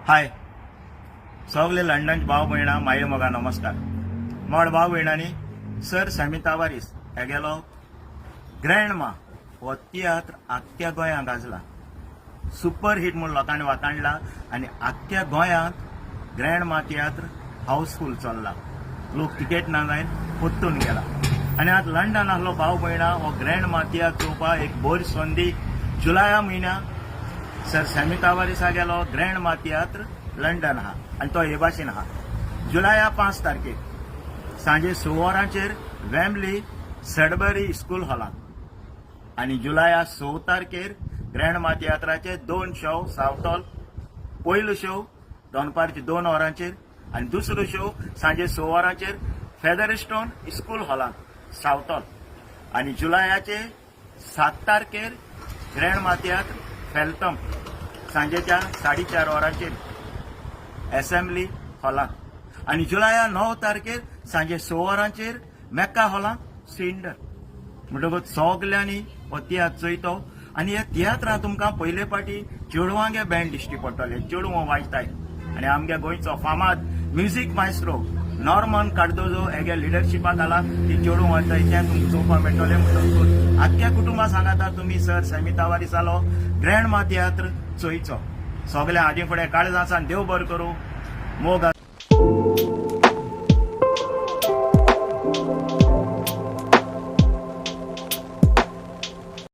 हाय सगळे लंडन भाव भयणा माये मोगा नमस्कार. मोड भाव भयणांनी सर सॅमी तावारीस हे गेलो ग्रँडमा हो तियात्र आख्ख्या गोंयांत गाजला. सुपर हिट म्हणून लोकांनी वाताणला आनी आख्ख्या गोंयांत ग्रँडमा तियात्र हाऊसफुल चल्ला. लोक तिकेट ना जायन पोत्तून गेला आनी आतां लंडन आहलो भाव भयणा हो ग्रँडमा तियात्र चोवपाक एक बरी संदी जुलया म्हयन्याक सर सॅमी तावारीसा गेलो ग्रँडमा तियात्र लंडन आहा आनी तो हे भाशेन आहा. जुलया 5 तारखेक सांजे 6 वरांचेर वेम्बली सडबरी स्कूल हॉलांत आनी जुलया 6 तारखेर ग्रँडमा तियात्राचे 2 शो सावथॉल. पयलो शो दनपारचे 2 वरांचेर आनी दुसरो शो सांजे 6 वरांचेर फेदरस्टोन स्कूल हॉलांत सावथॉल. आनी जुलयाचे 7 तारखेर ग्रँडमा तियात्र फेल्थम सांजेच्या 4:30 वरांचेर असेंब्ली हॉलांत आनी जुलया 9 तारखेर सांजे 6 वरांचेर मेक्का हॉलांत सिंडर. म्हणटकूच सगल्यांनी हो तियात्र चोयतो आनी ह्या तियात्रांत तुमकां पयले फावटी चेडवांगे बँड दिश्टी पडटले. चेडवां वाजताय आनी आमगे गोंयचो फामाद म्युझीक मायस्ट्रो नॉर्मन कार्दोजो हेगे लिडरशिपा खाला ती चेडवां वाजताय तें तुमकां चोवपाक मेळटलें. म्हणटकूच आख्ख्या कुटुंबा सांगाता तुमी सर सॅमी तावारीसालो ग्रँडमा तियात्र चोयचो. सगळ्या आदी फुडें काळजासान देव बरें करूं. मोग